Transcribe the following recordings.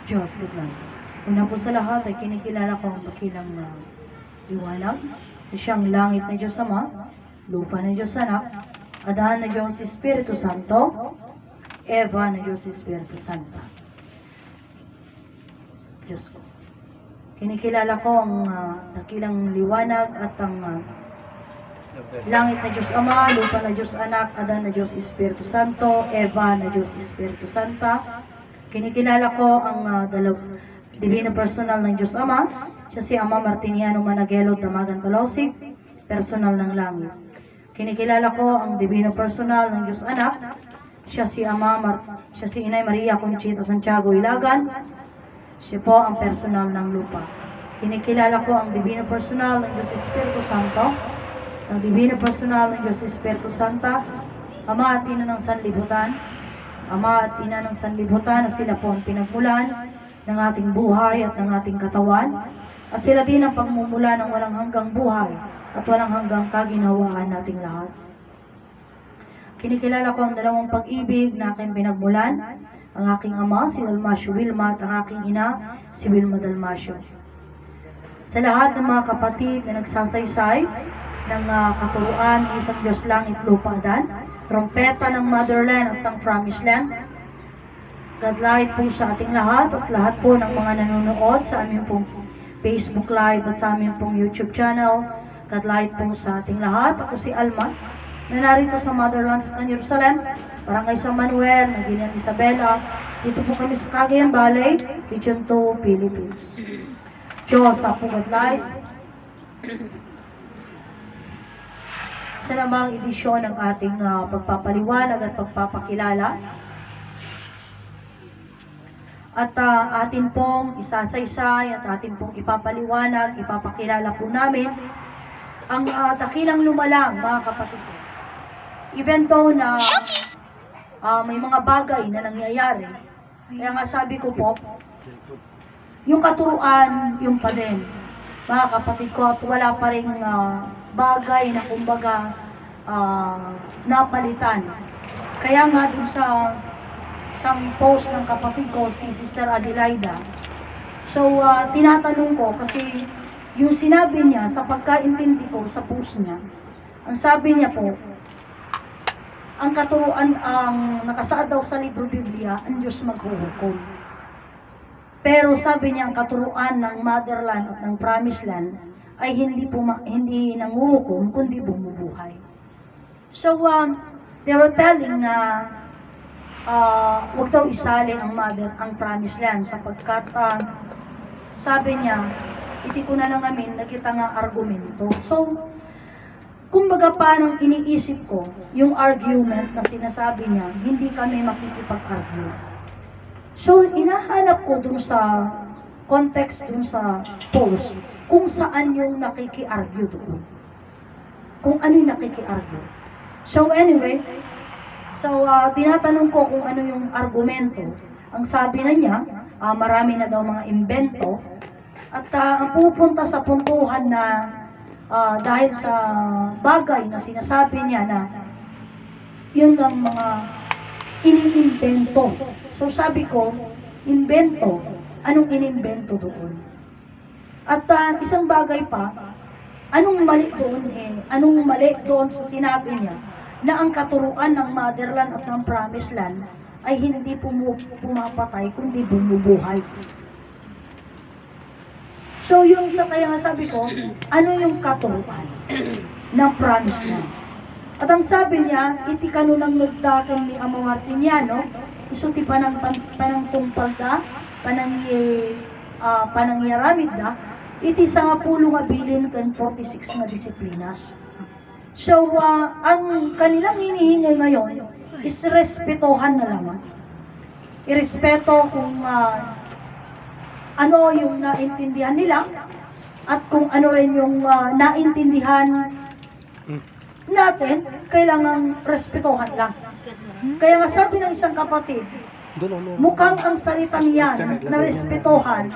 Diyos, good lang. Una po sa lahat ay kinikilala ko ang dakilang liwanag, na siyang langit na Diyos Ama, lupa na Diyos Anak, Adan na Diyos Espiritu Santo, Eva na Diyos Espiritu Santo. Diyos ko. Kinikilala ko ang dakilang liwanag at ang langit na Diyos Ama, lupa na Diyos Anak, Adan na Diyos Espiritu Santo, Eva na Diyos Espiritu Santa. Kinikilala ko ang Divino Personal ng Diyos Ama. Siya si Ama Martiniano Managello Damagan Talosig, personal ng langit. Kinikilala ko ang Divino Personal ng Diyos Anak. Siya si Inay Maria Conchita Santiago Ilagan. Siya po ang personal ng lupa. Kinikilala ko ang Divino Personal ng Diyos Espiritu Santo. Ang Divino Personal ng Diyos Espiritu Santa, Ama at Ina ng Sanlibutan. Ama at Ina ng Sanlibutan na sila po ang pinagmulan ng ating buhay at ng ating katawan. At sila din ang pagmumula ng walang hanggang buhay at walang hanggang kaginhawaan nating lahat. Kinikilala ko ang dalawang pag-ibig na aking pinagmulan, ang aking ama, si Dalmasio Wilma, at ang aking ina, si Wilma Dalmasio. Sa lahat ng mga kapatid na nagsasaysay ng katuruan, isang Diyos langit lupa Adan, trompeta ng Motherland at ng Promised Land, God light po sa ating lahat at lahat po ng mga nanonood sa aming pong Facebook Live at sa aming pong YouTube channel. God light po sa ating lahat. Ako si Alma, na narito sa Motherland sa Jerusalem, Barangay San Manuel, Nagilian Isabela. Dito po kami sa Cagayan Valley, Region 2, Philippines. Diyos, ako God light. Sa namang edisyon ng ating pagpapaliwanag at pagpapakilala. At atin pong isasaysay at atin pong ipapaliwanag, ipapakilala po namin ang dakilang lumalang, mga kapatid. Even though na may mga bagay na nangyayari, kaya nga sabi ko po, yung katuruan, yung pa din, mga kapatid ko, at wala pa rin bagay na kumbaga napalitan. Kaya nga dun sa isang post ng kapatid ko, si Sister Adelaida, so tinatanong ko kasi yung sinabi niya sa pagkaintindi ko sa post niya, ang sabi niya po, ang katuruan ang nakasaad daw sa libro Biblia, ang Diyos maghuhukom. Pero sabi niya ang katuruan ng Motherland at ng Promised Land ay hindi nanguhukom kundi bumubuhay. So they were telling na wag daw isali ang Promised Land sapagkat sabi niya, iti ko na lang amin nakita nga argumento. So kumbaga parang iniisip ko yung argument na sinasabi niya, hindi kami makikipag-argue. So inahanap ko dun sa context dun sa post kung saan yung nakiki-argue doon. Kung ano yung nakiki-argue. So anyway, tinatanong ko kung ano yung argumento. Ang sabi na niya, marami na daw mga invento at ang pupunta sa puntuhan na dahil sa bagay na sinasabi niya na yun ang mga iniimbento. So sabi ko, invento, anong inimbento doon? At isang bagay pa, anong mali doon sa sinabi niya na ang katuruan ng Motherland at ng Promised Land ay hindi pumapatay kundi bumubuhay. So yung kaya nga sabi ko, ano yung katuruan ng Promised Land? At ang sabi niya, iti kanunang nagdakang ni Ama Martiniano, isuti panangtungpagda, panangyaramid da, iti sa nga pulo nga bilin kan 46 nga disiplinas. So, ang kanilang hinihingi ngayon is respetohan na lamang. Irespeto kung ano yung naintindihan nila at kung ano rin yung naintindihan natin, kailangan respetohan lang. Kaya nga sabi ng isang kapatid, mukhang ang salita niyan na respetohan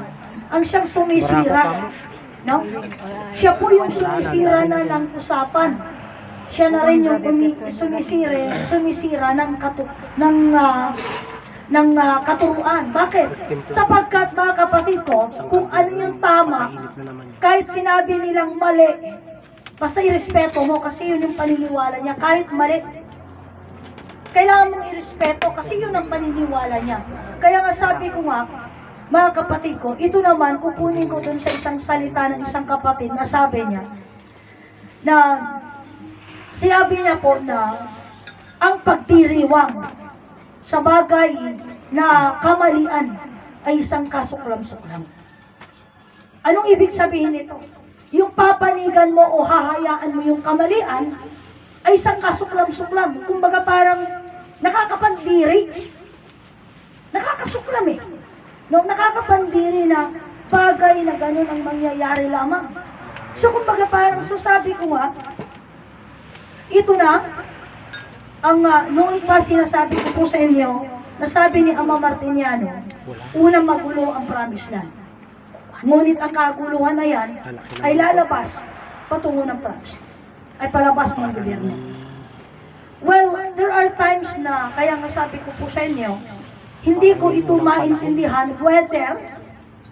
ang siyang sumisira No? Siya po yung sumisira na ng usapan. Siya na rin yung sumisira ng katuruan. Bakit? Sapagkat mga kapatid ko, kung ano yung tama, kahit sinabi nilang mali, basta irespeto mo kasi yun yung paniniwala niya. Kahit mali, kailangan mong irespeto kasi yun ang paniniwala niya. Kaya nga sabi ko nga, mga kapatid ko, ito naman, kukunin ko dun sa isang salita ng isang kapatid na sabi niya, na sinabi niya po na ang pagdiriwang sa bagay na kamalian ay isang kasuklam-suklam. Anong ibig sabihin nito? Yung papanigan mo o hahayaan mo yung kamalian ay isang kasuklam-suklam. Kumbaga parang nakakapandiri. Nakakasuklam eh. No, nakakapandiri na bagay na ganun ang mangyayari lamang. So kumbaga parang sabi ko nga, ito na, ang noon pa sinasabi ko po sa inyo, nasabi ni Ama Martiniano, unang magulo ang promised land. Ngunit ang kaguluhan na yan ay lalabas patungo ng promised land. Ay palabas ng gobyerno. Well, there are times na, kaya nga sabi ko po sa inyo, hindi ko ito maintindihan whether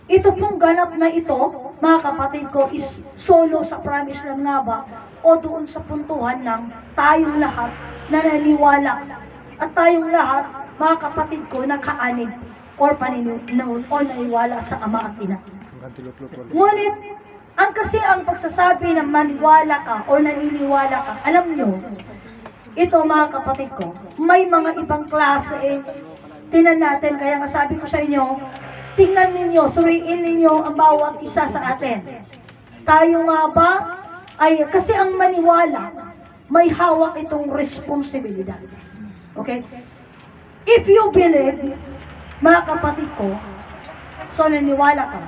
ito pong ganap na ito, mga kapatid ko, is solo sa promise lang nga ba o doon sa puntuhan ng tayong lahat na naniwala at tayong lahat, mga kapatid ko, nakaanib or naniwala sa Ama at Ina. Ngunit, ang pagsasabi na maniwala ka o naniniwala ka, alam nyo, ito mga kapatid ko, may mga ibang klase tingnan natin, kaya nga sabi ko sa inyo, tingnan ninyo, suriin ninyo ang bawat isa sa atin. Tayo nga ba, ay, kasi ang maniwala, may hawak itong responsibilidad. Okay? If you believe, mga kapatid ko, so naniniwala ka,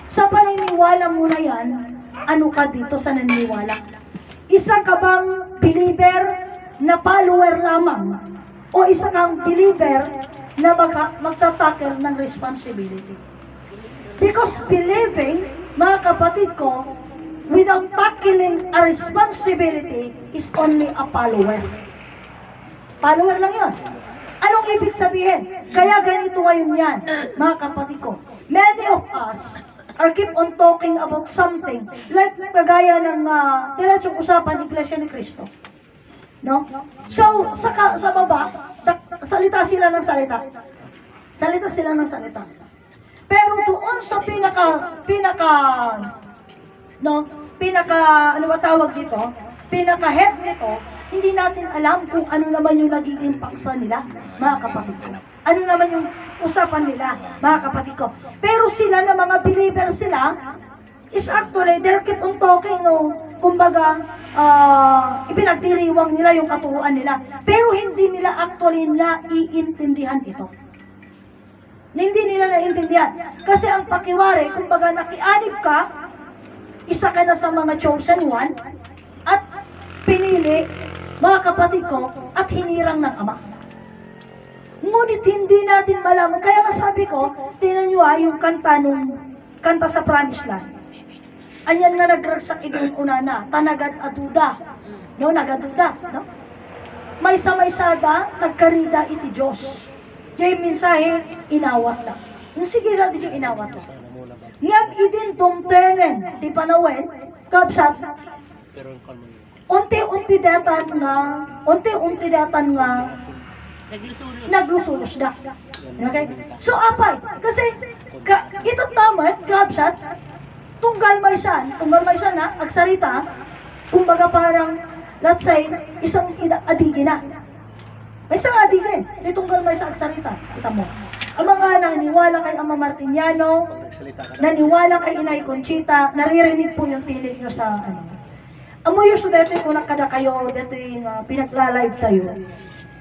sa paniniwala mo na yan, ano ka dito sa naniniwala? Isa ka bang believer na follower lamang? O isa kang believer na magtatakil ng responsibility. Because believing, mga kapatid ko, without tackling a responsibility is only a follower. Follower lang yun. Anong ibig sabihin? Kaya ganito ngayon yan, mga kapatid ko. Many of us are keep on talking about something like kagaya ng diretsong usapan Iglesia ni Cristo. No? So, sa baba, salita sila ng salita. Salita sila ng salita. Pero doon sa ano ba tawag dito? Pinaka-head nito, hindi natin alam kung ano naman yung nagiging paksa nila, mga kapatid ko. Ano naman yung usapan nila, mga kapatid ko. Pero sila na mga believer sila, is actually, they keep on talking, no? Kumbaga, ipinagdiriwang nila yung katuruan nila. Pero hindi nila actually naiintindihan ito. Hindi nila naiintindihan. Kasi ang pakiwari, kumbaga nakianib ka, isa ka na sa mga chosen one, at pinili, mga kapatid ko, at hinirang ng Ama. Ngunit hindi natin malaman. Kaya nga sabi ko, tingnan nyo yung kanta sa Promised Land. Anyan nga nagragsak idong una na, tanagad aduda. No, nagaduda, no? May samaysada, nagkarida iti Diyos. Diyan mensahe, inawat na. Yung sige na di siya inawat na. Ngam idin tumtenen, di panawen, kapsat, unti-unti datan nga, naglusulos na. Okay? So, apay, kasi, ito tamat, kapsat, tunggal may san na, agsarita, kumbaga parang, let's say, isang adigi na. May isang adigi, di tunggal may sa agsarita. Kita mo. Ang mga naniwala kay Ama Martiniano, naniwala kay Inay Conchita, naririnig po yung tinig nyo sa, amo yung dito kung nakada kayo, dito yung pinagla-live tayo.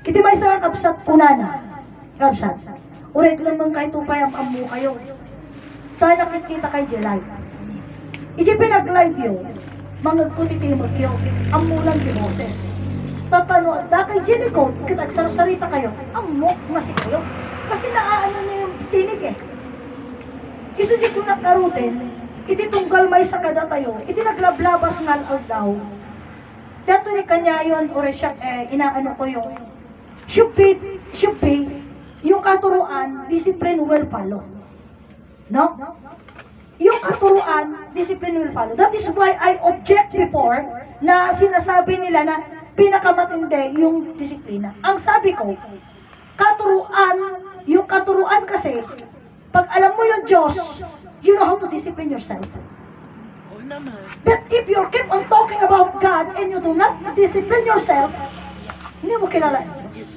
Iti may isang kapsat kunana. Kapsat. Uret lang mong kahit upay ang amu kayo. Tayo nakikita kay J-Live. Iti pinag-live yun, mga kutitimod yun, amulan di boses. Tatano, da kay Jenicode, kitagsarsarita kayo, amok nga si kayo. Kasi naaano na yung tinig eh. Iso di ko nakarutin, iti tunggal may sa kada tayo, iti naglablabas ngal daw. Dato ni kanya yun, or siya, inaano ko yung, should be, yung katuruan, discipline will follow. No? Yung katuruan, discipline will follow. That is why I object before na sinasabi nila na pinakamatindi yung disiplina. Ang sabi ko, yung katuruan kasi, pag alam mo yung Diyos, you know how to discipline yourself. But if you keep on talking about God and you do not discipline yourself, hindi mo kilala ang Diyos.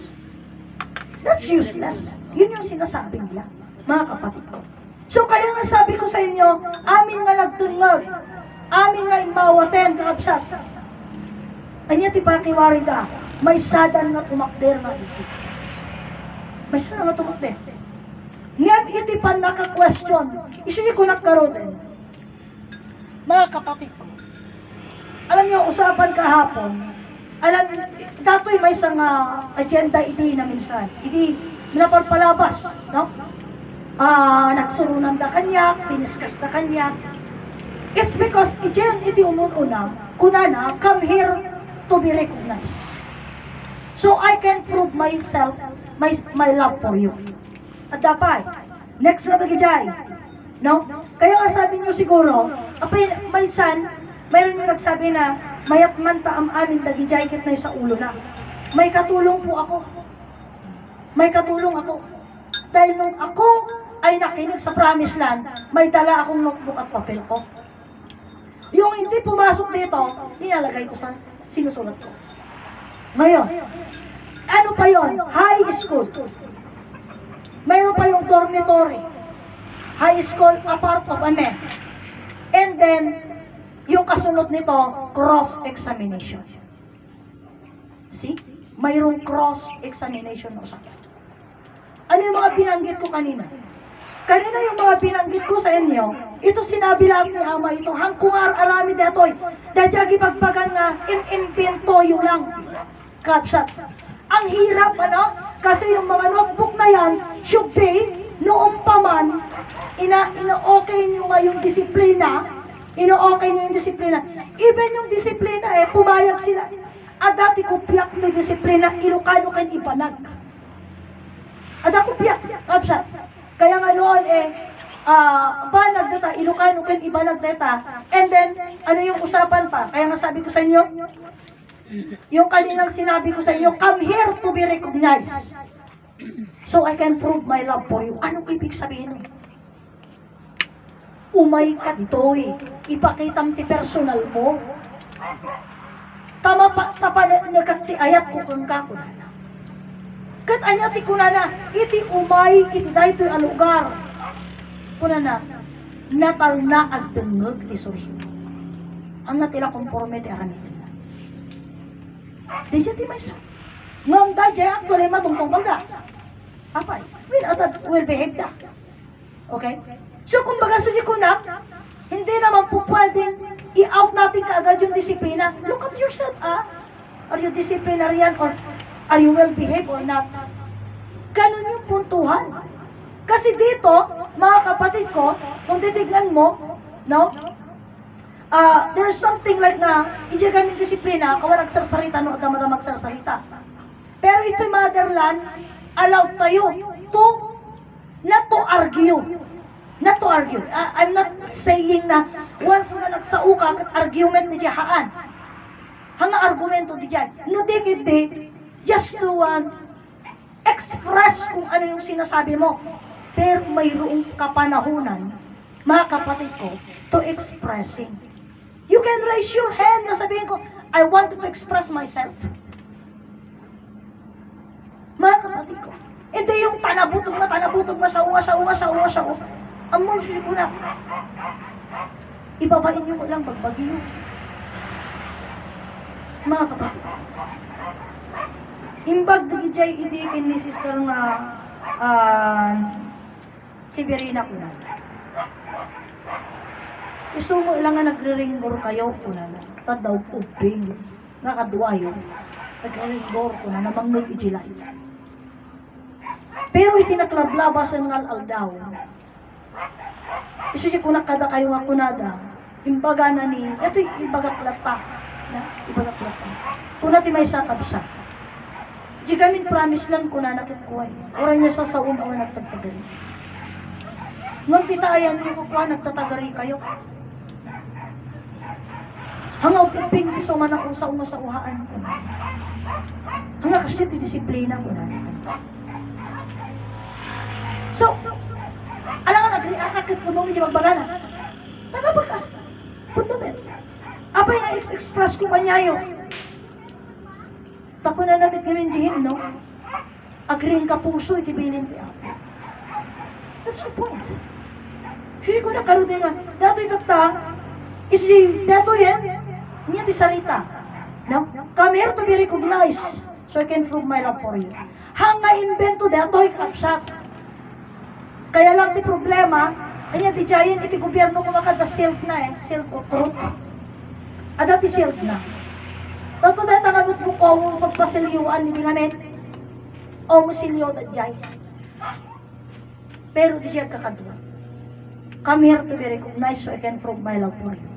That's useless. Yun yung sinasabi nila, mga kapatid ko. So kaya nga sabi ko sa inyo, amin nga nagtungod, amin nga imawaten, kakabsat. Anya ti pakiwari da, may sadan nga tumakder nga iti. May sadan nga tumakder. Ngayon iti pan naka-question, isusi ko nagkaroon. Mga kapatid ko, alam niyo, usapan kahapon, dato'y may isang agenda iti na minsan, iti minapalpalabas, no? Nagsurunan da kanyak, diniskas da kanyak. It's because iti umununa, kunana, come here to be recognized. So I can prove myself, my love for you. At dapat, next na tagajay, no? Kaya nga sabi nyo siguro, mayroon yung nagsabi na, mayat man taam amin dagijay kit na sa ulo na. May katulong po ako. May katulong ako. Dahil nung ako ay nakinig sa Promised Land, may dala akong notebook at papel ko. Yung hindi pumasok dito, nilalagay ko sa sinusulat ko. Ngayon, ano pa yon? High school. Mayroon pa yung dormitory. High school, apart of amen. And then, yung kasunod nito, cross-examination. See? Mayroong cross-examination o sakit. Ano yung mga binanggit ko kanina? Kanina yung mga binanggit ko sa inyo, ito sinabi lahat ni Ama ito, hangkungar arami detoy, dadyagi pagpagan nga, in-inventoyo lang. Kapsat. Ang hirap, ano? Kasi yung mga notebook na yan, should be, noong pa man, ina-okay nyo nga yung disiplina, ina-okay nyo yung disiplina. Even yung disiplina, pumayag sila. At dati ko piyak na disiplina, Ilocano kan ibanag. At ako piyak, kapsat. Kaya nga noon, banag data, Ilocano kan ibanag data. And then, ano yung usapan pa? Kaya nga sabi ko sa inyo, yung kaninang sinabi ko sa inyo, come here to be recognized. So I can prove my love for you. Anong ibig sabihin nun? Umay ka dito'y. Ipakita ti personal mo. Tama pa, nagkati ayat ko kung ka kunana. Kat anya ti kunana, iti umay, iti dayto'y alugar. Kunana, natal na agdengeg ti sursuno. Ang natila konforme ti aramitin na. Di siya ti may sa. Ngam da jay actually matungtong palda. Apay, will behave da. Okay? So kung baga suji kunak, hindi naman po pwedeng i-out natin kaagad yung disiplina. Look at yourself, Are you disciplinarian or are you well behaved or not? Ganun yung puntuhan. Kasi dito, mga kapatid ko, kung titignan mo, no? There's something like na, hindi kami disiplina, kawa nagsarsarita, no, agama magsarsarita. Pero ito'y motherland, allowed tayo not to argue. Not to argue. I'm not saying na once nga nagsauka kat argument ni Jahaan. Hanga argumento di Jay. No dikit di, just to express kung ano yung sinasabi mo. Pero mayroong kapanahunan, mga kapatid ko, to expressing. You can raise your hand na sabihin ko, I wanted to express myself. Mga kapatid ko, hindi yung tanabutog na sa unga. Ang mga ko na, ibabain nyo mo lang bagbagi nyo. Mga kapatid ko, imbag digijay idikin ni sister nga si Verena ko na. Isumo lang nga nagre-ringgor kayo ko na. Tadaw ubing, nakadwayo. Nagre-ringgor ko na namang nag-ijilay. Pero itinaklavlabasan nga aldaw. Isu siya kuna kada kayo nga kunada, imbaga na ni, ito ibagaklata, na ibagaklata. Kuna ti may sakab siya. Di kami promise lang kuna nakikuhay. Oray niya sa saum ang nagtagtagari. Ngang titaayan niyo kukuha, nagtatagari kayo. Hangaw puping ti so man ako sa uhaan ko. Hanga kasi ti disiplina ko na. So, alam ka nag-react puno mo siya magbagana. Nagaba ka. Puno mo. Apay nga express ko kanyayo. Tako na namit gamin dihin, no? Agring ka puso, itibilin ti ako. That's the point. Hindi ko na karudin nga. Dato itata, dato yan, niya ti sarita. No? Come here to be recognized so I can prove my love for you. Hanga invento dato ikapsat. Kaya lang ti problema, anya ti giant iti gobyerno ko makada self na self of truth. Ada ti self na. Tato dahil tanganot mo ko, magpasiliwaan ni ngamet. O musilyo da giant. Pero di siya kakadwa. Come here to be recognized so I can prove my love for you.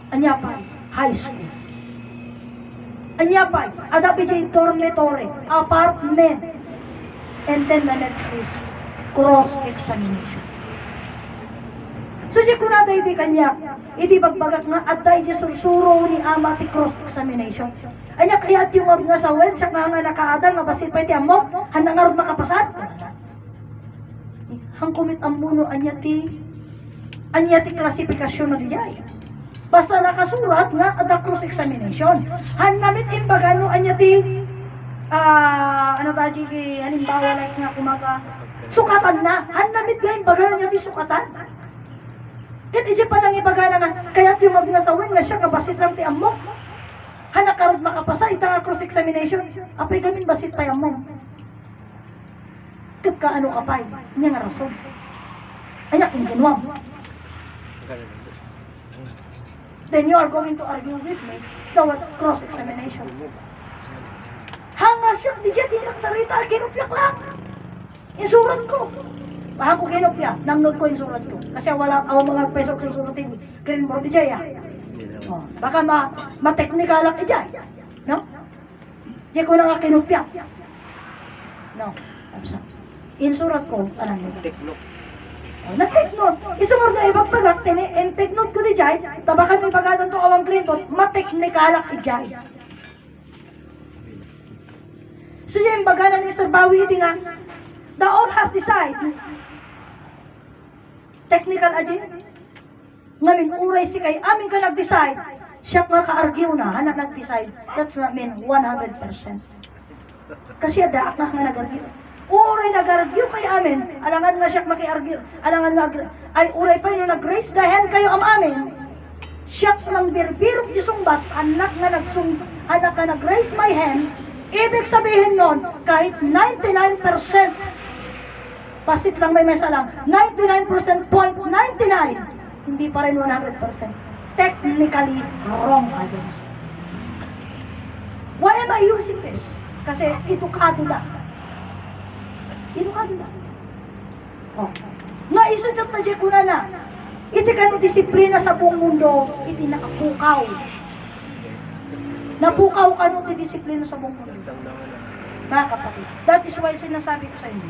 Anya pa, high school. Anya pa, ada PJ dormitory, apartment. And then the next is cross-examination. So, di ko na iti kanya, iti bagbagak nga, at dahi di sursuro ni ama ti cross-examination. Anya, kaya at yung nga sa wen, siya nga nakaadal, nga basit pa iti amo, hanangarod makapasan. Hang kumit ang muno, anya ti klasifikasyon na dijay. Basta nakasurat nga, at the cross-examination. Hanamit imbagano, anya ti, ano tayo, halimbawa, like nga kumaga, sukatan na. Hanamit nga imbagano niya ti sukatan. Kat ije pa nang ibagana nga, kaya't yung magnasawin nga siya, kabasit lang ti amok. Hanakarod makapasa, ita nga cross-examination. Apay gamin basit pa amok. Kat ka ano kapay, niya nga rason. Ayak yung ginwam. Then you are going to argue with me, the cross-examination. Hanga siya, di dyan, di nagsarita, kinupyak lang. Insurat ko. Bahan ko kinopya, nangnod ko insurat ko. Kasi wala ako mga pesok sa insuratin. Green board di jay, oh, baka ma-technical lang ijay. No? Di ko na nga kinopya. No, absa. Insurat ko, alam mo. Teknot. Oh, na-teknot. Isumor na ibagpagak, teknot ko di jay, tabakan mo ibagadan to awang green board, ma-technical lang ijay. So yung baganan ni Sir Bawi, iti nga, the all has decided. Technical aja. Ngamin uray si kay amin ka nag-decide. Siya nga ka-argue na, hana nag-decide. That's not mean 100%. Kasi ada nga nag-argue. Uray nag-argue kay amin. Alangan nga siya maki-argue. Alangan nga ay uray pa yung nag-raise the hand kayo am amin. Siya nang birbirok di sumbat, anak nga nag-raise my hand. Ibig sabihin nun, kahit 99%, basit lang may mesa lang, 99.99, hindi pa rin 100%. Technically wrong, Adams. Why am I using this? Kasi edukado na. Edukado na. Oh. Nga isusot na dyan kuna na, iti ka no disiplina sa buong mundo, iti nakapukaw. Napukaw ka no disiplina sa buong mundo. Mga kapatid, that is why sinasabi ko sa inyo.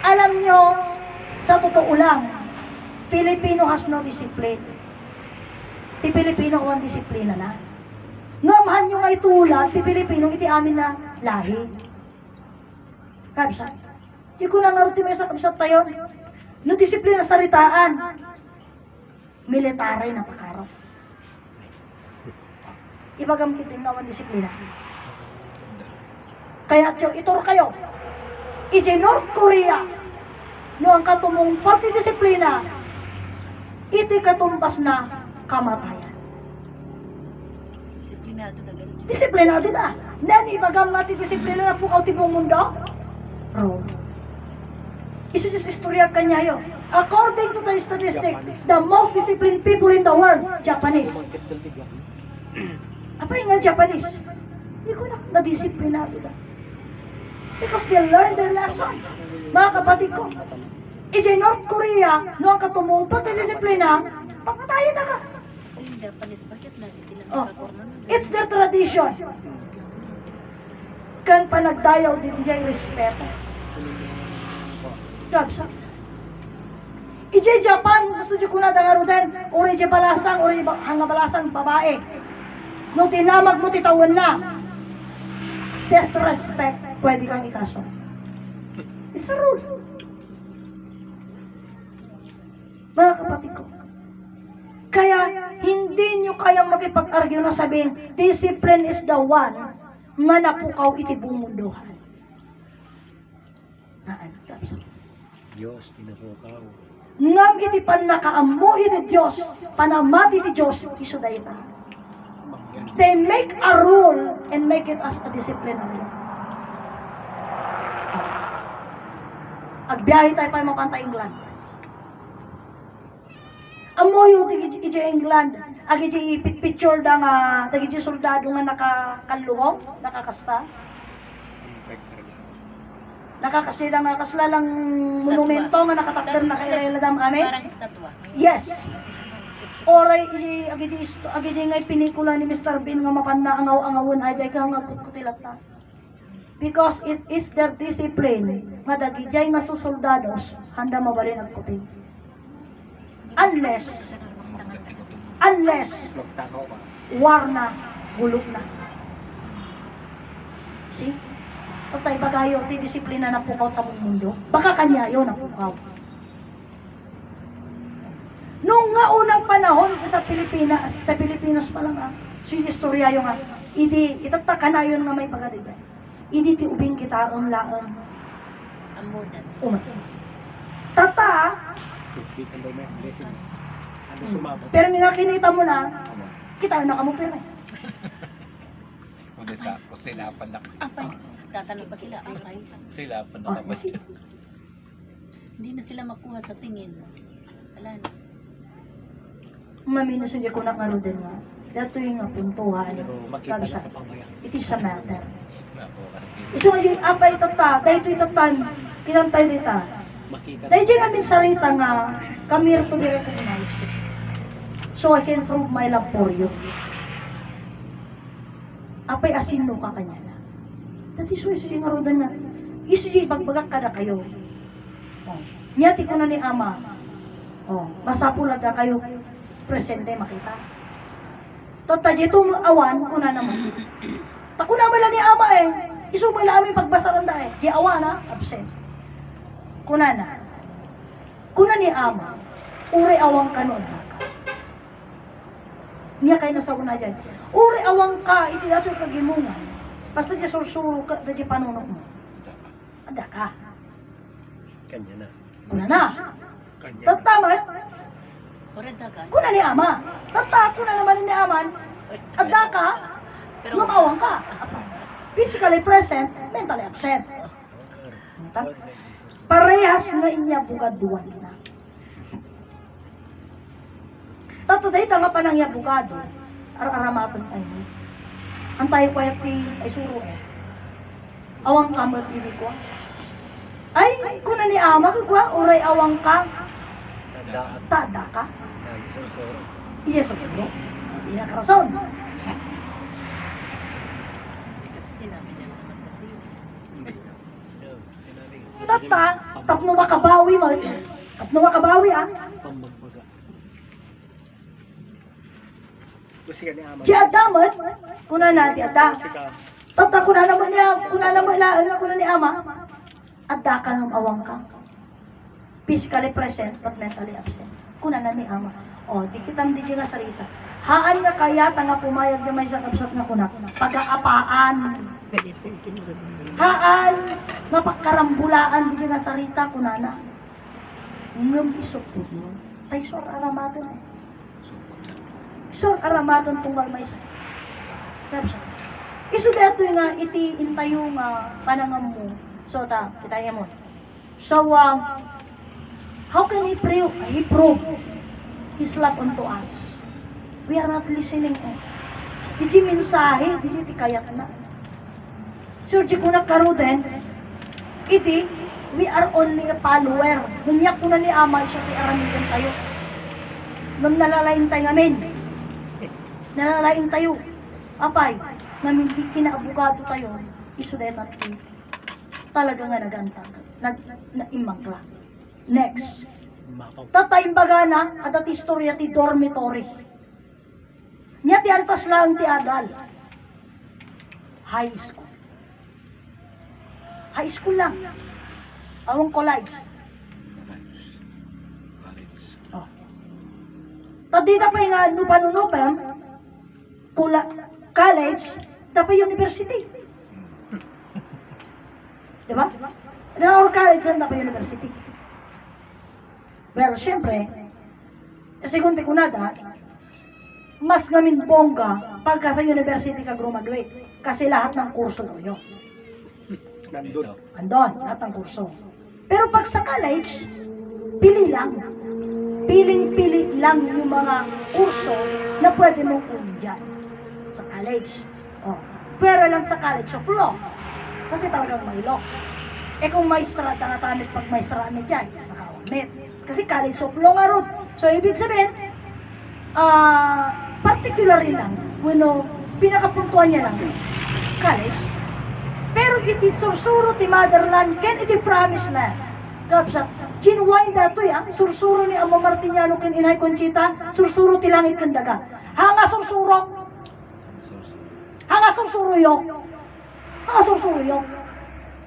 Alam nyo, sa totoo lang, Filipino has no discipline. Ti Pilipino ang disiplina na. Ngamahan nyo nga itulad, ti Pilipino, iti amin na lahi. Kabisa. Di ko na nga ruti may sa kabisat tayo. No disiplina sa ritaan. Military na pakarap. Ibagam kitin nga ang disiplina. Kaya itor kayo. Ije North Korea, no ang katumong party disiplina, iti katumpas na kamatayan. Disiplinado na ganun. Disiplinado na. Nani ibagam nga ti disiplina na po kautibong mundo? Wrong. Isu just istorya kanyayo. According to the statistic, the most disciplined people in the world, Japanese. Apa nga Japanese? Hindi ko na disiplinado na. Because they learned their lesson. Mga kapatid ko, Ije North Korea, no ang katumong pati disiplina, pangatayin na ka. Yung Japanese, bakit natin sila Oh, nakakorona? it's their tradition. Kan pa nagdayaw din diyay respeto. Gabsa. Ije Japan, gusto dyo kuna nga din, ori je balasang, ori hanga balasang babae. No tinamag mo titawan na. Disrespect, pwede kang ikaso. It's a rule. Mga kapatid ko. Kaya, hindi nyo kayang makipag-argue na sabihin, discipline is the one nga napukaw iti bumunduhan. Ano, tapos. Diyos, tinapukaw. Ngam iti panakaammo iti Diyos, panamati iti Diyos, iso dahi ta. They make a rule and make it as a disciplinary. Agbiyahe tayo pa mapanta England. Amoy yung iti England, ag iti picture da nga, iti soldado nga nakakalungong, nakakasta. Nakakasya nga kaslalang monumento nga nakatakder na kay Ladam amin. Parang estatwa. Yes. Oray agi ngay pelikula ni Mr. Bean nga mapanna angaw-angawon ajay ka nga kutilat ta. Because it is their discipline nga dagijay nga susoldados handa mabalin ang kuti. Unless Magtakaw ka. war na, gulog na. See? Tatay bagayo ti disiplina na pukaw sa mundo. Baka kanya yun na pukaw. Nung nga unang panahon sa Pilipinas pa lang si istorya yung itataka na yun nga may pagadigan. Hindi ti ubing kita ang laang Amunan. umati. Tata, Tupitan daw may blessing. Ano sumabot? pero nga kinita mo na, kita na kamo pera. Kundi sa kusilapan na Apay. Tatanong pa sila, apay. silapan na Oh, naman. Hindi na sila makuha sa tingin. Wala na. Mamino siya ko na nga din nga. Dato yung nga puntuhan. Pero makita na Kabisa. sa pamayan. It is a matter. Nako, Iso nga yung apay tata, dahil ito itatan, kinantay dita. Makita Dahil dyan namin sarita nga, come here to be recognized. So I can prove my love for you. Apay asino ka kanya na. Dati so iso yung arudan nga, iso yung bagbagak kada kayo. Oh. Nyati ko na ni ama. Oh, masapulad na kayo presente makita. Tota dito awan ko na naman. Tako naman lang ni ama eh. Iso mo lang aming pagbasaran da eh. Di awan na, absent. Kuna na. Kuna ni ama, uri awang ka noon ka. Niya kayo nasa una dyan. Uri awang ka, iti dato yung kagimungan. Basta di sursuro ka, di panunok mo. Ada ka. Kanya na. Kuna na. Kanya na. Tatamat, Ore dagan. kuna ni ama. Tata, kuna naman ni aman. Ada ka, ngumawang ka. Physically present, mentally absent. Parehas na inya bugaduan na. Tato dahi tanga pa nang yabugado. Ar-aramaton tayo. Antay ko ay suro eh. Awang kamot ini ko. Ay, kuna ni ama ko kwa, uray awang ka, Tandaan. tada ka. Nagsusuro. Yes, of course. Hindi na karason. Hindi kasi sinabi niya naman kasi yun. Hindi. Sinabi. Tata, tapno makabawi mo. Tapno makabawi Pambagbaga. Gusto ka ni Ama. Di adamot, kuna na di ada. Gusto ka. Tata, kuna naman ilaan kuna ni ama. Ada ka ng awang ka. Physically present, but mentally absent. Kuna na ni ama. O, di kitam di nga sarita. Haan nga kaya nga pumayag na may sakabsat nga kuna. Pag-aapaan. Haan nga pagkarambulaan di nga sarita kuna na. Ngam isok po mo. Tay sor aramaton eh. Sor aramaton tunggal may sa. Kapsa. Isu dato nga iti intayo nga panangam mo. So ta, kita mo. So how can he prove his love unto us? We are not listening eh. Di mensahe, di kayat na. So di ko nakaro din, iti we are only a follower. Ngunyak ko na ni Ama, siya ti aramigan tayo. Nung nalalain tayo ngamin. Nalalain tayo. Apay, ngamin di kinaabugado tayo, isudetat ko. Talaga nga nagantag. Naimangkla. Next. Mapaw. Tatay bagana, at at istorya ti dormitory. Nya ti antas lang ti adal. High school. High school lang. Awang college. Oh. Tadi na pa nga nupanunutam, college, tapos university. Diba? Na college lang tapos university. Well, syempre, segundo kunada, mas ngamin bongga pagka sa university ka graduate. Kasi lahat ng kurso no yun. Nandun. Andon, lahat ng kurso. Pero pag sa college, pili lang. Piling-pili lang yung mga kurso na pwede mong kunin dyan. Sa college. Oh. Pero lang sa college of law. Kasi talagang may law. Eh kung maestra, tanatamit pag maestra ni dyan, nakawamit. Kasi college of law nga ron. So, ibig sabihin, particularly lang, pinakapuntuan niya lang, college. Pero iti sursuro ti motherland, ken iti promised land. Kapsa, chinwain dato ya, sursuro ni Amo Martiniano ken Inay Conchita, sursuro ti langit ken daga. Hanga sursuro. Hanga sursuro yo. Hanga sursuro yo.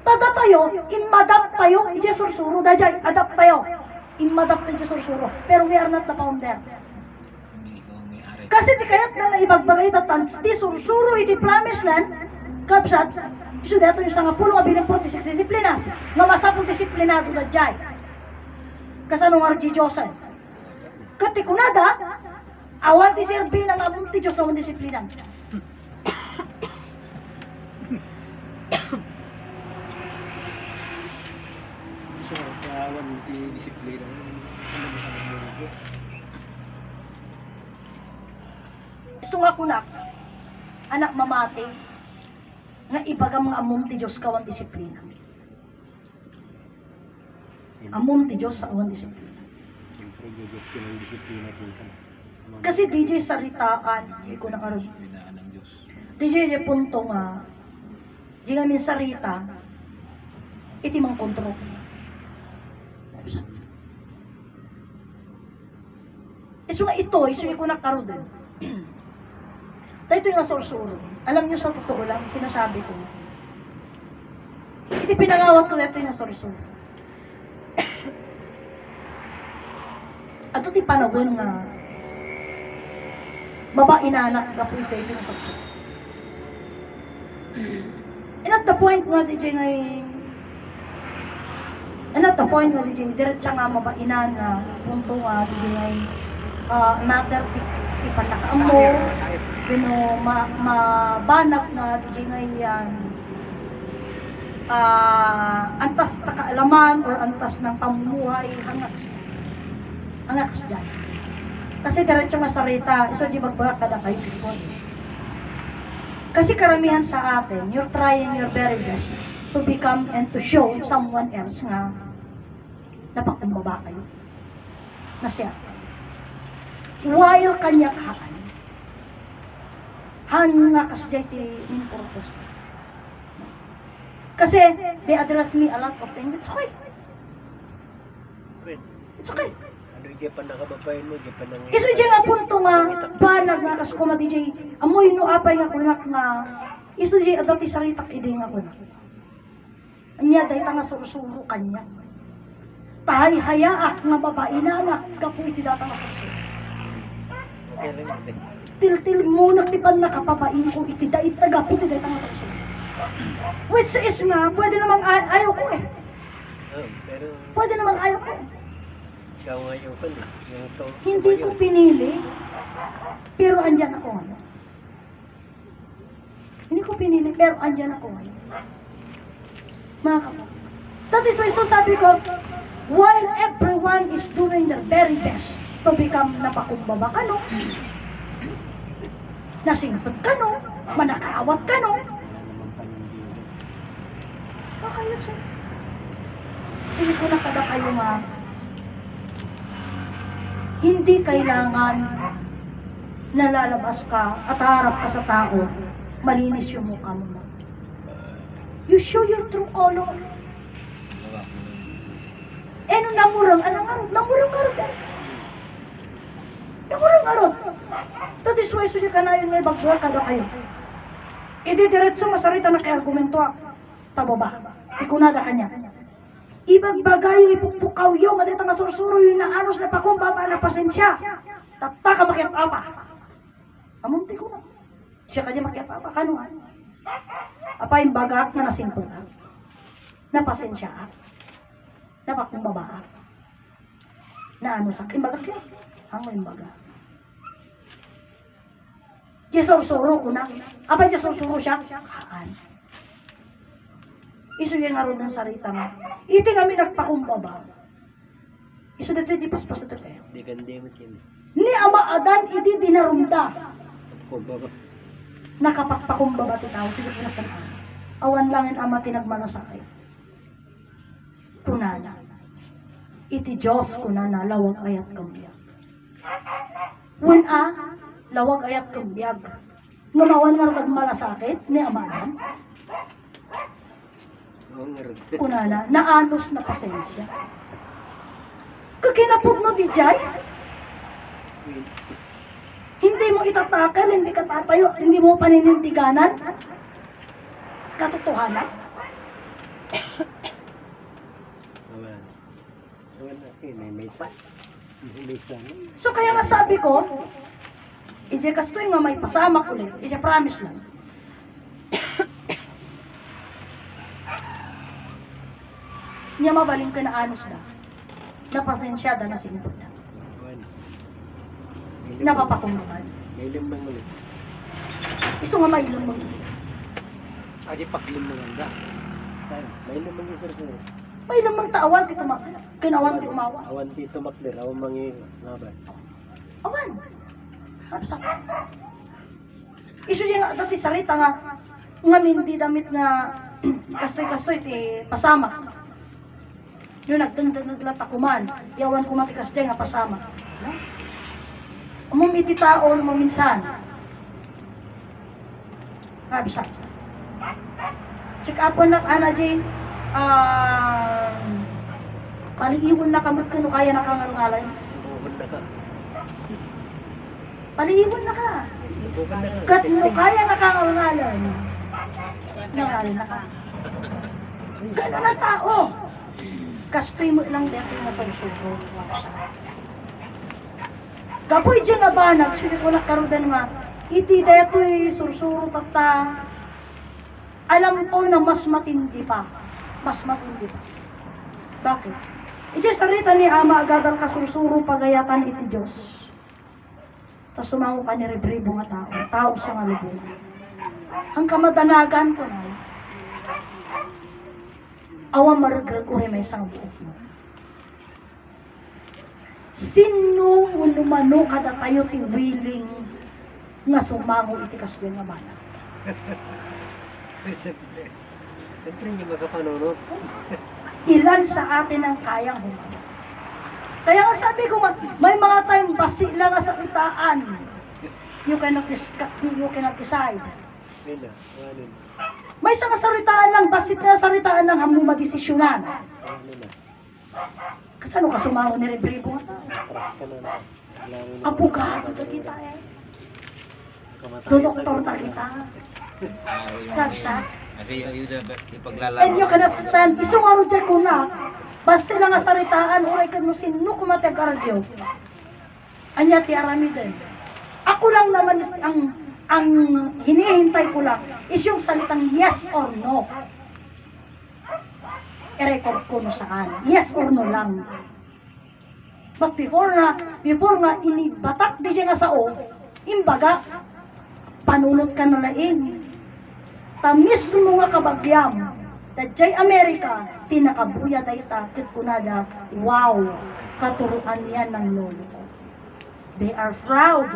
Tata tayo, imadapt tayo, iti sursuro, dajay, adapt tayo. Imadapt iti sursuro. Pero we are not the founder. Hindi ikaw may-ari. Kasi di kayat na naibagbagay tatan, ti sursuro iti promised land, kapsat, iso dato yung sanga pulong abiling 46 disiplinas, nga masapong disiplinado na jay. Kasanong RG Joseph. Kati kunada, awan ti sirbi ng among ti Diyos na disiplinan. So, kawan di disiplina. Iso nga kunak, anak mamati, nga ibagam nga among ti Diyos kawan disiplina. Among ti Diyos sa awan disiplina. Siyempre, Diyos ko ng disiplina po ka. Kasi DJ saritaan, hindi ko nakaroon. Pinaan ng Diyos. DJ punto nga, di nga min sarita, iti mang kontrol. Iso nga ito, iso ko nakaroon din. Dahil ito yung nasursuro. Alam nyo sa totoo lang, sinasabi ko. Iti pinangawat ko dito yung nasursuro. At iti panawin nga, babae na anak na po ito yung nasursuro. And at the point nga, DJ ngay, diretsa nga mabainan na punto nga, DJ ngay, matter ti panakaam mo, mabanag na DJ ngay yan, antas na kaalaman or antas ng pamumuhay, hangaks dyan. Kasi diretso masarita, iso di magbagak kada kayo people. Kasi karamihan sa atin, you're trying your very best to become and to show someone else nga napakumbaba kayo. Na siya. While kanya kaan, nga kasjay ti min purpose ko. Kasi they address me a lot of things. It's okay. It's okay. Ano yung pa nakababayin mo, yung pa nang... Iso dyan nga punto nga, banag nga kas kuma DJ, amoy no apay nga kunak nga, iso dyan adati saritak ide nga kunak. Anya dahi ta nga sursuro kanya. Tahay hayaak nga babae na anak, kapo iti data nga sursuro. Okay lang. Til mo naktipan na kapabain ko iti dait tagapo iti data nga sursuro. Which is nga, pwede namang ayaw ko eh. Pero, Pwede namang ayaw ko eh. ikaw ngayon ko na. Hindi ko pinili, pero andyan ako ngayon. Hindi ko pinili, pero andyan ako ngayon. Mga kapatid. That is why so sabi ko, while everyone is doing their very best to become napakumbaba ka no, nasingpag ka no, manakaawat ka no, makayot siya. Sige ko na kada kayo nga, hindi kailangan nalalabas ka at harap ka sa tao, malinis yung mukha mo. You show your true color. Gawa ko. Nung namurang, namurang arot. Namurang arot. That is why suya ka na yun ngay bagdor kada kayo. Diretso masarita na kay argumento tababa. Ikunada kanya. Ibagbagayo ipukpukaw yung nga dito nga sursuro yung naanos na pakumba para pasensya. Tataka makiapapa. Amunti ko na. Siya kanya makiapapa. Kanuhan? Apa yung bagak na nasingpot na pasensya na pakumbaba na ano sa akin bagak yun. Ang yung bagak. Jesor-suro ko na. Apa jesor-suro siya? Kaan. Isu yung nga ron ng sarita nga. Iti kami nagpakumbaba. Isu dito di paspas na kayo. Di ganda mo Ni ama adan iti dinarumda. Kumbaba. Nakapagpakumbaba ti tao. Sige ko na kanaan. Awan lang yung ama tinagmalasakay. Kunana. Iti Diyos kunana lawag ayat kambiyag. When lawag ayat kambiyag. Ngumawan nga nagmalasakit ni ama adan. Kunana, naanos na pasensya. Kakinapod no di jay? Hindi mo itatakel, hindi ka tatayo, hindi mo paninindiganan. Katotohanan. So kaya nga sabi ko, ije kastoy nga may pasamak ulit, ije promise lang. Niya mabaling ka na anos na. Napasensyada na sinipod na. Napapakumbabad. May limang ulit. Gusto nga may lumang. Adi paklim mo ganda. May limang isur-sur. May lumang taawan, kinawang di umawa. Awan dito maklir, awan mangi ngaban. Awan. Kapsa. Isu niya nga, dati sarita nga, hindi damit nga kastoy-kastoy, ti pasama. Yung nagdagdag-takuman, yawan kumatikas dyan nga pasama. No? Umumiti tao mo minsan. Kapsa. Check upon na ana dyan, paliiwan na kamot kano kaya nakangalungalan. Subukan na ka. Paliiwan na ka. Subukan na ka. Kat no kaya nakangalungalan. Nangalan na ka. Ganon ang tao. Kastoy mo lang dito na susubo. Kapoy dyan nga ba, nagsuli ko nakarudan nga, iti deto'y sursuro tata, alam ko na mas matindi pa. Mas matindi pa. Bakit? Iti sarita ni Ama, agagal ka sursuro pagayatan iti Diyos. Tas sumango ka ni rebribo nga tao. Tao siya nga lubong. Ang kamadanagan ko na, awa maragrag uri may isang buok mo. Sino unumano kada tayo ti willing nga sumango iti kasdyan nga bala? Siyempre hindi magkapanunod. Ilan sa atin ang kayang humagas? Kaya nga sabi ko, may mga time basi lang nga sa kitaan. You cannot decide. Nila, wanin. May sa saritaan lang, basit na saritaan lang hamong madesisyonan. Nila. Kasano ka sumango ni Rebribo nga tao? Paras ka na. Abogado ta kita eh. Doktor ta kita. Kapsa. Kasi yung ipaglalaman. And you cannot stand. Isong araw dyan ko na, basta lang nga saritaan, uray ka mo sino kumatag aradyo. Anya ti arami din. Ako lang naman ang hinihintay ko lang is yung salitang yes or no. I-record ko no saan. Yes or no lang. But before nga inibatak di siya nga sao, imbaga, panunot ka na laing. Ta mismo nga kabagyam, dadjay Amerika, tinakabuya tayo takit kunada, wow, katuruan yan ng lolo ko. They are proud.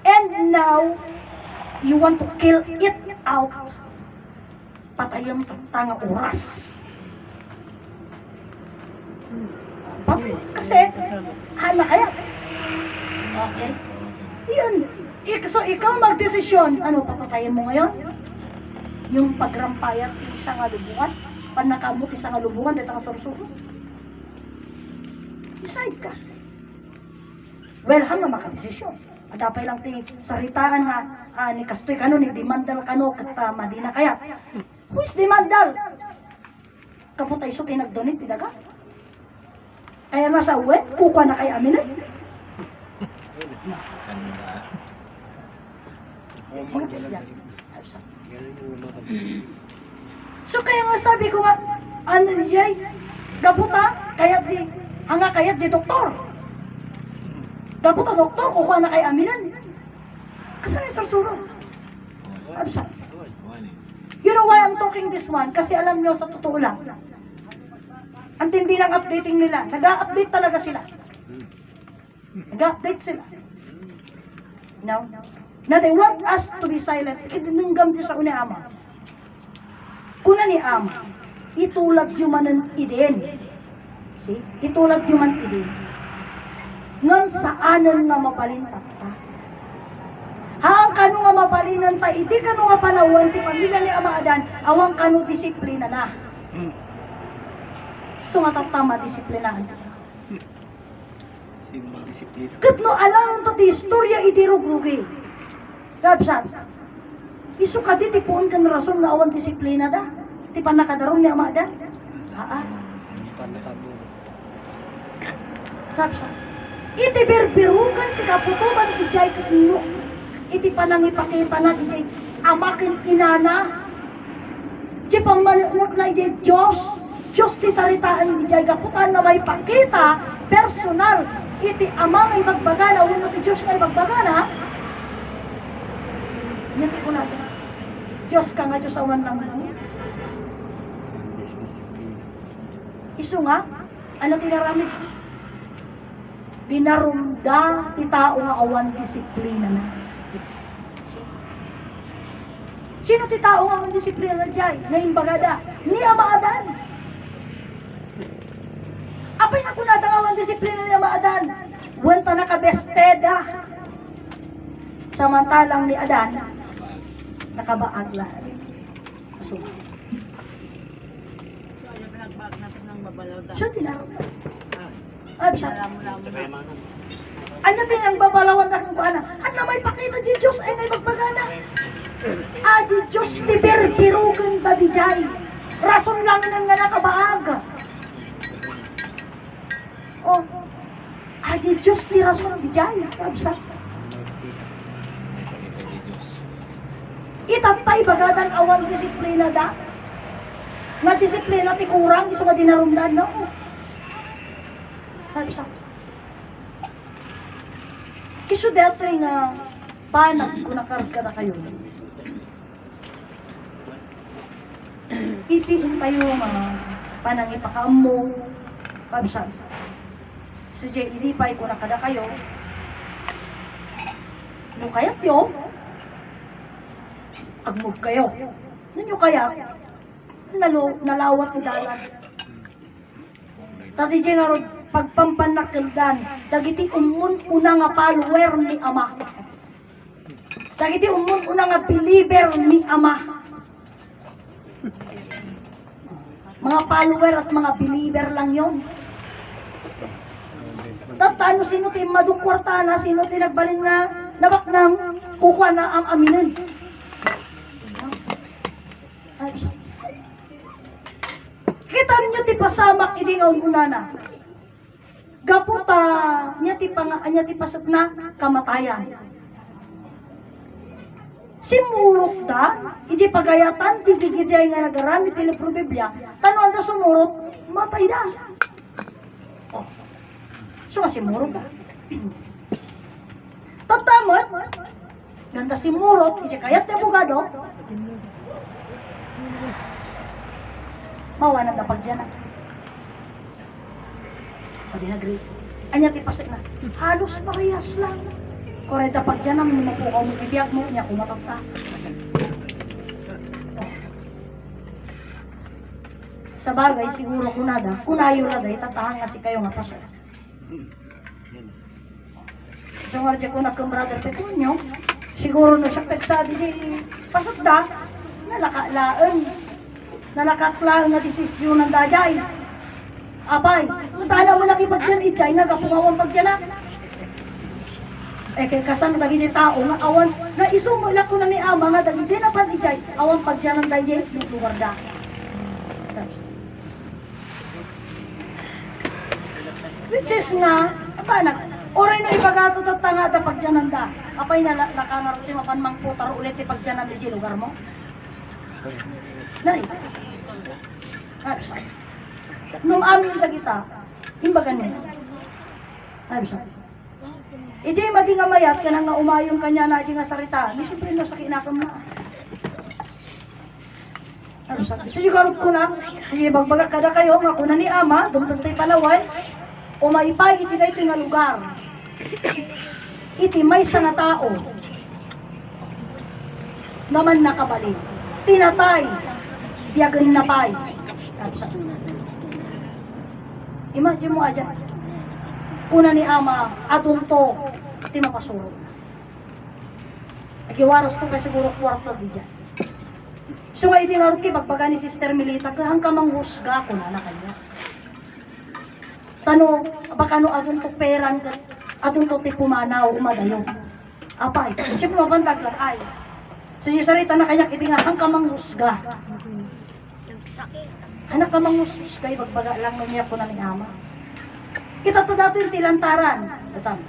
And now, you want to kill it out. Patayang tanga oras. Kasi, anak kaya. Okay? Yun. So, ikaw magdesisyon, ano, papatayin mo ngayon? Yung pagrampayat, isang alubungan, panakamot isang alubungan, dito ka sursuro. Decide ka. Well, hanggang makadesisyon. At dapay lang ting saritaan nga, ni Kastoy kano, ni Dimandal kano, katama di na kaya. Who is Dimandal? Kaputay so kinagdonit, tidaga. Kaya nasa uwi, kukuha na kay Aminan. Kanina. Mga Christian. So kaya nga sabi ko nga, ano jay, gabuta, kaya di, hanga kaya di doktor. Gabuta doktor, kukuha na kay Aminan. Kasana yung sarsurot. Absa. You know why I'm talking this one? Kasi alam nyo, sa totoo lang, ang tindi ng updating nila. Nag-update talaga sila. Nag-update sila. No? Na they want us to be silent. Itinunggam din sa una ama. Kuna ni ama, itulad yumanan idin. See? Itulad yuman idin. Ngam saanan nga mabalintat ta. Haang kano nga mabalinan ta, iti kano nga panawan, ti pamilya ni Ama Adan, awang kano disiplina na. So nga tatama disiplinaan. Sino magdisiplina? Katno alam to ti istorya idirugrugi. Gabsat. Isu ka di tipuon kan rason nga awan disiplina da. Ti panakadarong ni Ama Adan. Haa. Stand na tabo. Gabsat. Iti birbirugan ti kapututan ijay katno. Iti panangipakita na ijay amakin inana. Di pamanunog na ijay Diyos. Diyos ti saritaan ijay kaputan na may pakita personal. Iti ama may magbagana. Uno ti Diyos ngay magbagana. Hindi ko natin. Diyos ka nga Diyos awan lang. Isu nga, ano tinaramid? Dinarumda ti tao nga awan disiplina na. Sino ti tao nga awan disiplina na dyan? Ngayon bagada, ni Ama Adan. Apay na kunata nga awan disiplina ni Ama Adan. Wanta nakabesteda. Samantalang ni Adan, nakabaag lang. So, siya tinarumda. Absa. Anya din ang babalawan na kung paana. At na may pakita di Diyos ay may magbagana. Di Diyos ti birbirugan da di jay. Rason lang nang nga nakabaag. Di Diyos ti rason di jay. Absa. Itatay bagadan awan disiplina da. Nga disiplina ti kurang iso nga dinarumdan no. Absa. Isu dato nga panag kung nakarga na kayo. Itiin kayo mga panangipakamo. Pabsa. So, hindi pa kung nakada kayo. Nung kayat yun, agmog kayo. Nung kayat, nalawat ni dalan. Tati dyan nga ron, pagpampanakildan, dagiti una nga follower ni Ama. Dagiti una nga believer ni Ama. Mga follower at mga believer lang yon. Tatano sino ti madukwartana, sino ti nagbalin nga nabak nang kukuha na ang aminin. Kita ninyo ti pasamak idingaw muna na. Gaputa nya ti pasat na kamatayan. Simurot da, iji pagayatan, ti jigijay nga nagarami ti libro Biblia, tanuan da sumurot, matay da. So simurot da. Tatamot, ganda simurot, iji kayat ti abogado, mawanan da pagdyan na. Pwede nag-agree. Anya ti pasok na. Halos parehas lang. Koreta pag dyan ang mapukaw mo bibiyag mo, niya kumatagta. Sa bagay, siguro kunada, kunayo na day, tatahan nga si kayo nga paso. So nga dyan ko na kang brother Petunyo, siguro na siya pegsadi di pasok da, nalakaklaan na desisyon ng dajay. Abay, kung tala mo nakipagdyan ijay, nagapungawang pagdyan na. Eh kay kasan lagi ni tao nga awan nga isumulak ko na ni ama nga dagi di na pan ijay awan pagdyan ng dajay ng lugar da. Which is nga, anak, oray na ibagato at tanga da pagdyan da. Apay na lakanarot ti mapan mangputaro ulit ti pagdyan ng di lugar mo. Nari. Harsa. Nung amin da kita, imbagan niya. Harsa. Ijay madi nga mayat ka nga umayong kanya na di nga sarita. Di siyempre na sa kinakam na. Harsa. So siguro ko na, sige bagbaga kada kayo, nga kuna ni ama, dumtong tayo palaway, umaipay iti na ito nga lugar. Iti may sa nga tao naman nakabalik. Tinatay, biyagan na pay. Imagine mo aja, kuna ni ama, adunto, iti mapasuro. Nagiwaras to kaya siguro kwarta di dyan. So nga iti nga rin bagbaga ni Sister Milita, kahang ka manghusga ko na kanya. Tano, baka no adunto peran, adunto ti pumanaw, umadayo. Apay, siyempre mabantag lang ay. So si sarita na kanya, iti nga, hang ka manghusga. Anak ka manghusga, bagbaga lang numiyak ko na ni ama. Kita to dato yung tilantaran. Datam.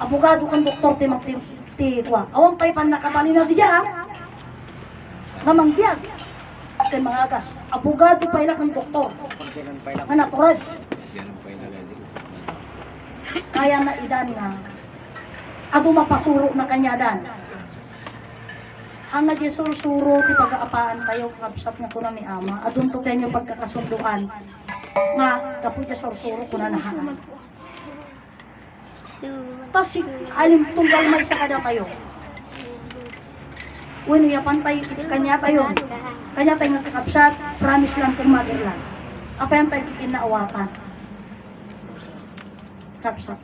Abogado kang doktor ti magtitwa. Awang pay pan nakatalinaw di dyan. Mamangbiag. Kasi mga agas. Abogado pa ilang kang doktor. Nga natural. Kaya na idan nga. Ado mapasuro na kanya dan. Hanga di sursuro ti pag-aapaan tayo kapsat nga kuna ni ama. Adun to tayo yung pagkakasunduan. Nga, kapo di sursuro kuna na haan. Tas alim tunggal may sa kada tayo. Uno yapan tayo kanya tayo. Kanya tayo nga kakapsat, promise lang kang motherland. Apa yan tayo kikinaawatan. Kapsat.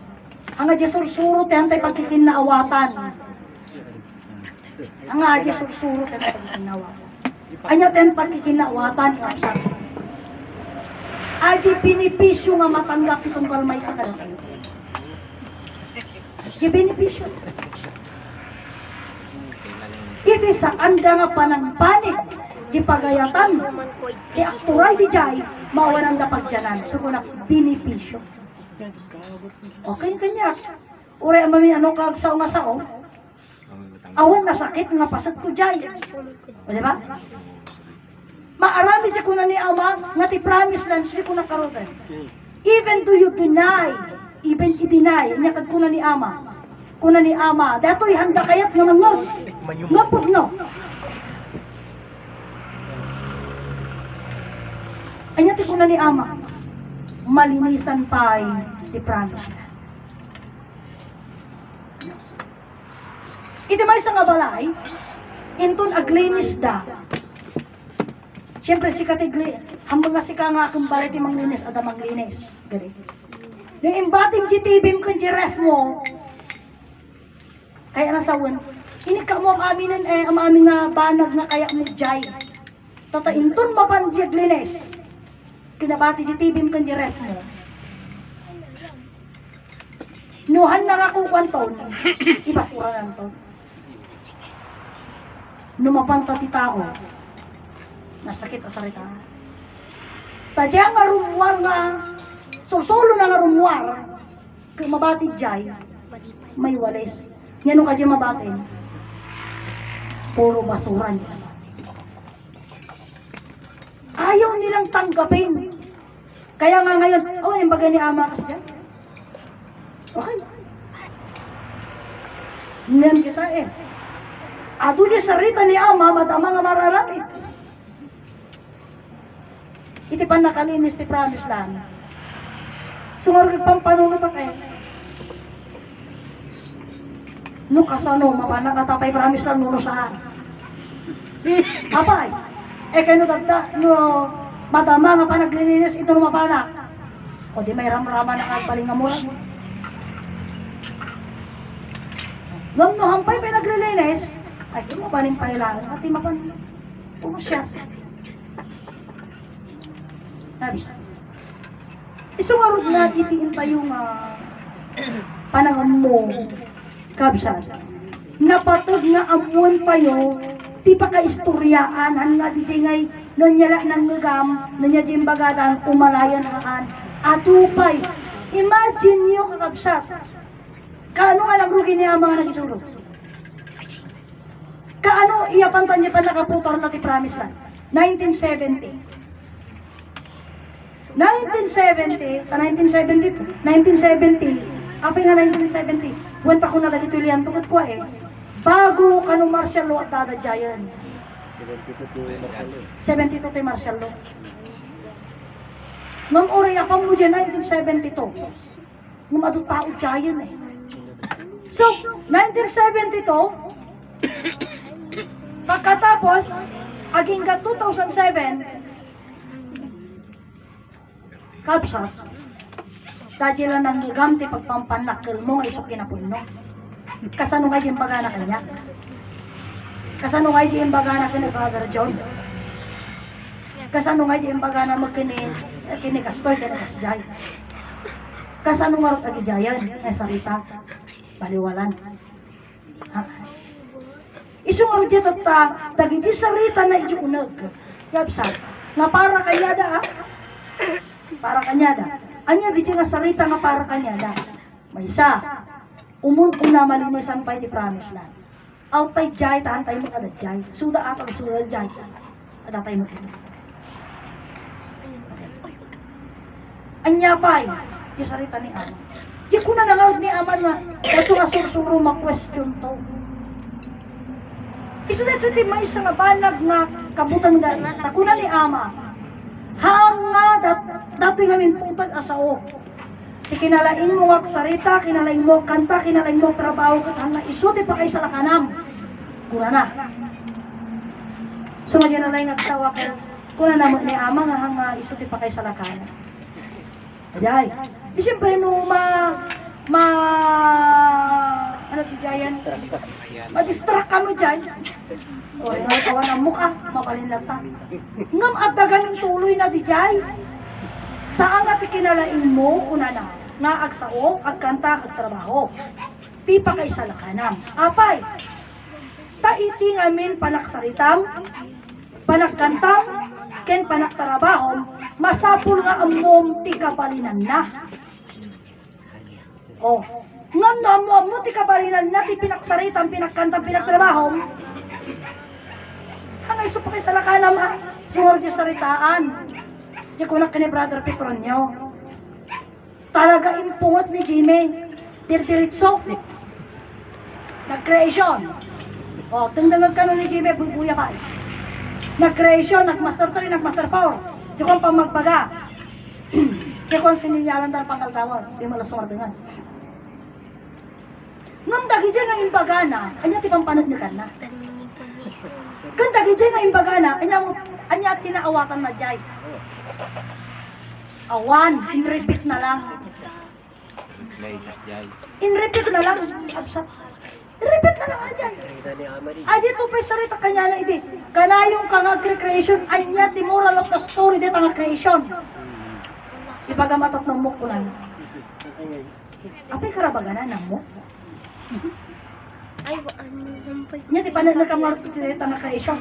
Hanga di sursuro tayo tayo pagkikinaawatan. Ang aja sursuro tayo pagkikinawatan. Anya tayo pagkikinawatan, kapsat. Aji binipisyo nga matanggap itong kalmay sa kalakay. Aji binipisyo. Iti sa anda nga panangpanig, di pagayatan, di akturay di jay, mawanan da pagjanan. So kung binipisyo. Okay kanya. Ure amami ano kagsaw nga sao, awan na sakit nga pasat ko jay. O diba? Maarami siya kuna ni ama, nga ti promise lang siya kuna karotan. Even do you deny, even i-deny, niya kag kuna ni ama, dato'y handa kayat nga mangod. Ngapot no. Anya ti kuna ni ama, malinisan pa'y ti promise na. Iti may sa nga balay, inton aglinis da. Siyempre si katigli, hambang nga si ka nga akong balay ti manglinis, ada manglinis. Gari. Nung imbating jitibim kong jiref mo, kaya nasawan, ini ka mo ang amin nga banag na kaya mo jay. Tata inton mapan aglinis, kinabati jitibim kong jiref mo. Nuhan na nga kung kwanton, ibasura lang to. Numapanta ti tao, nasakit asarita. Tadya nga rumwar nga, solo na nga rumwar, kung mabatid jay, may walis. Yan ka dyan mabatin, puro basuran. Ayaw nilang tanggapin. Kaya nga ngayon, yung bagay ni ama kasi dyan. Okay. Niyan kita Ado di sarita ni ama, matama nga mararamit. Iti pan nakalinis ti promise lang. Sungarag pang panunot ang no kasano, mapanang katapay promise lang nuno saan. Apay, kayo no Madama nga pa naglilinis, ito lumapana. O di may ramrama na kagbaling nga mula. Ngam no hampay pa naglilinis, ay kumabaling pa ilang, at imapan, pumasyat. Sabi siya. Isungarod nga, titiin pa yung panangam mo, kabsat. Napatod nga amuan pa yung, di pa ka-istoryaan, nga di ngay, nanyala ng ngagam, nanya di bagatan, umalayan haan, atupay. Imagine nyo kakabsat, kaano nga lang rugi niya ang mga nagisulog? Kaano iyapantan niya pa nakaputor na ti promise land? 1970. 1970, apa nga 1970, wanta ko na dagito liyan tungkol ko bago kanong martial law at dadadyayan. 72 tayo martial law. Ngam oray apang mo dyan, 1972. Ngam ado tao dyayan So, 1972, pagkatapos, aging ka 2007, kapsa, dahil lang nang gigamti pagpampanakil mo nga isok kinapuno. Kasano nga yung baga na kanya? Kasano nga yung baga na kanya Brother John? Kasano nga yung baga na magkinikastoy kinikasjay? Kasano nga rin agijayan? Ay sarita, baliwalan. Iso nga rin dito daging di sarita na iunag. Yapsa, nga para kanyada para kanyada. Anya di nga sarita nga para kanyada. May isa, una malinisan pa di promise land. Outay jay, tahan tayo mo kada jay. Suda atang suda jay. Ada tayo mo ito. Anya pa di sarita ni Ama. Di ko na nangawag ni Ama nga, ito nga sursuro ma-question to. Iso na ito di may isa nga banag nga kabutang dahil. Takuna ni Ama. Hanga dato'y ngamin putag asao. Si kinalaing mo wak sarita, kinalaing mo kanta, kinalaing mo trabaho, kat hanga isuti pa kay sa lakanam. Kuna na. So nga nalaing at tawa ko, kuna na mo ni Ama nga hanga isuti pa kay sa lakanam. Ajay. Di siyempre no ano ti jayan? Ma-distract ka mo dyan. O, kawan ang mukha, mapalin lang ta. Ngam at dagan ng tuloy na di jay. Saan nga ti kinalaing mo, una na, nga agsao, agkanta, agtrabaho. Pipa kay sa lakanam. Apay, taiti ngamin panaksaritam, panagkantam, ken panagtarabahom, masapul nga amom ti kabalinan na. O, ngam na mo ti kabalinan na, ti pinaksaritam, pinagkantam, pinagtrabahom, ano iso pa kay sa lakanam ha? Sumor di saritaan. Di ko na kini Brother Petronio. Talaga impungot ni Jimmy. Dirdiritso. Nag-creation. O, tungdangag ka ni Jimmy, buya pa. Nag-creation, nag-master 3, nag-master 4. Di ko ang pamagbaga. Di ko ang sininyalan dahil pangkaltawan. Di mo lang sumardangan. Ngam dagi dyan ang imbaga na, anya tipang panag ni Kana. Kan dagi dyan ang imbaga na, anya tinaawatan na dyan. Awan, in-repeat na lang. In-repeat na lang. Absat. In-repeat na lang dyan. Adi to pa sarita kanya na iti. Kanayong kang creation, anya ti moral of the story dito ang creation. Ibaga matat ng mukulan. Apay karabaganan ng muk? Ay, ano nampay. Nya di pa nagkamarot iti dito ang creation.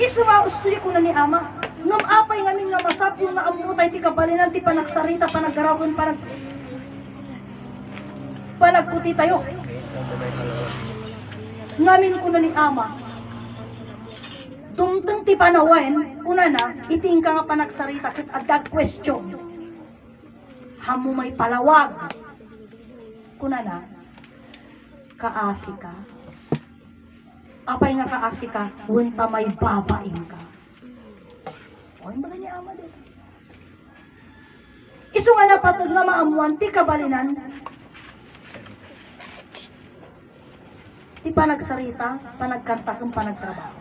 Isuma ustuya ko na ni Ama. Ngam apay ngamin nga masapul nga amutay ti kabalinan ti panagsarita, panaggaragon, panagkuti tayo. Ngamin ko na ni Ama. Tumtong ti panawen, una na, iting ka nga panagsarita kit adag question. Hamo may palawag. Kuna na, kaasi ka. Apay nga kaasi ka, wunta may babaing ka. O, yung baga niya Ama din. Isu nga napatod nga maamuan, ti kabalinan, ti panagsarita, panagkanta kung panagtrabaho.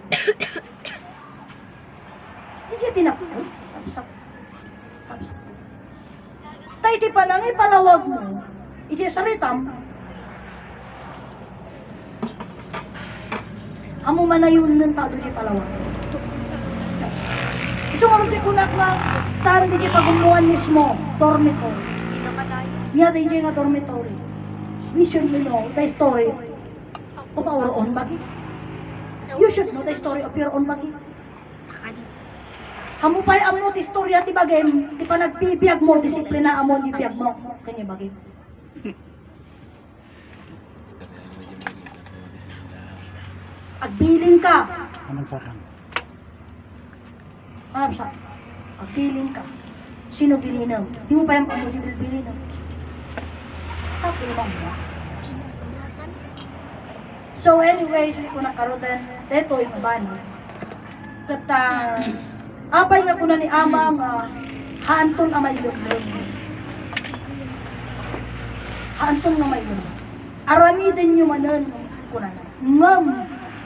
siya tinapos. Tapos. Tay ti pa nang ipalawag mo. Iti saritam. Amo man na yun ng tado di palawag. So nga rin kunak nga, taran di pagumuan mismo, dormitory. Dito ka tayo. Niya di nga dormitory. We should know the story of our own bagi. You should know the story of your own bagi. Kadi. Hamupay amo ti istorya ti bagem, di pa nagpibiyag mo, disiplina amo di biyag mo. Kanya bagem. Agbiling ka. Anong sakang? Ano siya? Agbiling ka. Sino bilinam? Di mo pa yung amo di bilinam. Sa kilabang mo. Nasaan? So anyway, so ko nakaroon dito yung bano. Tata apay nga ko na ni ama nga haanton amay lublog. Haanton nga may lublog. Aramidin nyo manan ko na. Ngam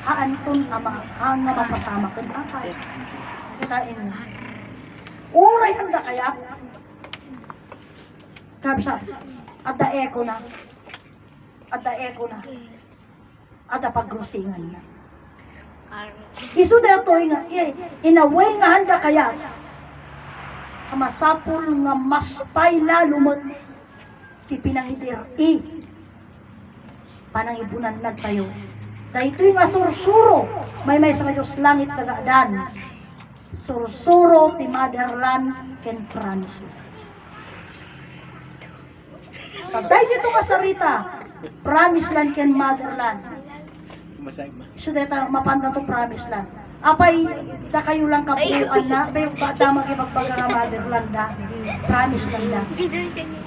haanton ama ang nga mapasama kan apay. Kitain mo. Uray handa kaya. Kabsa. Ada eko na. Ada eko na. Ada pagrusingan na. Isu dato nga inaway nga handa kaya masapul nga maspay lalumot ti pinangidir panangibunan nagtayo daytoy nga sursuro may sa Diyos langit tagadan sursuro ti motherland ken France pagday dito nga sarita promise land ken motherland. Masayag ma. So data mapanda to promise land. Apay da kayo lang kabuuan na, bay bata magibagbaga nga motherland da. Promise land da. Dito siya niya.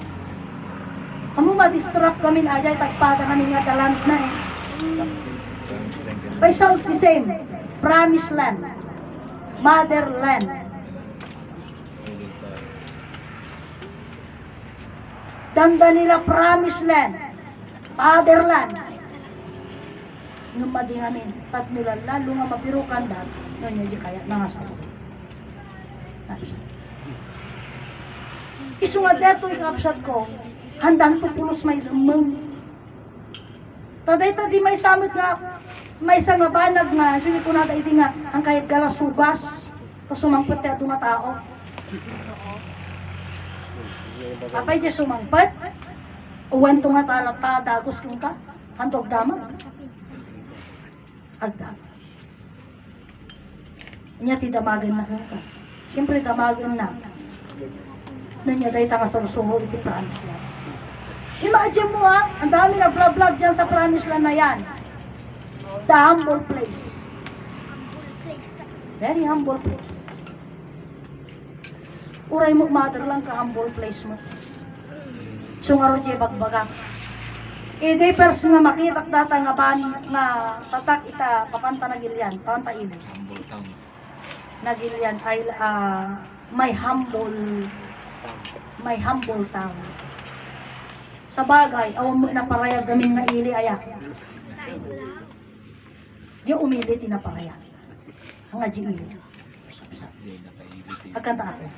Amo ma-distract kami na ajay tagpada kami nga talant na eh. By sounds the same. Promise land. Motherland. Danda nila promise land. Motherland. Nung madingamin, tat nila lalo nga mapirukan dahil nyo niya di kaya nangasawa. Isu nga dato ikapsat ko, handang tupulos may lumang. Taday-tadi may samit nga, may isang nga banag nga, suni ko nata iti nga, ang kahit galas subas, tapos sumangpet na ito nga tao. Apay di sumangpet, uwan to nga talata, dagos kong ka, hantog damag. Agda. Niya ti damagan na ka. Siyempre damagan na. Niya dahil nga sursuho iti promise land. Imagine mo ang dami na vlog dyan sa promise land na yan. The humble place. Very humble place. Uray mo mother lang ka humble place mo. Sungaro di bagbaga. Day pers nga makita data nga ban nga tatak ita papanta nagilian, papanta ini. Humble town. Nagilian ay may humble town. Sa bagay, awan mo na parayag gamin nga ili aya. Di umili tinaparayag. Ang aji ili. Hindi, nakaibig. Agkanta ako.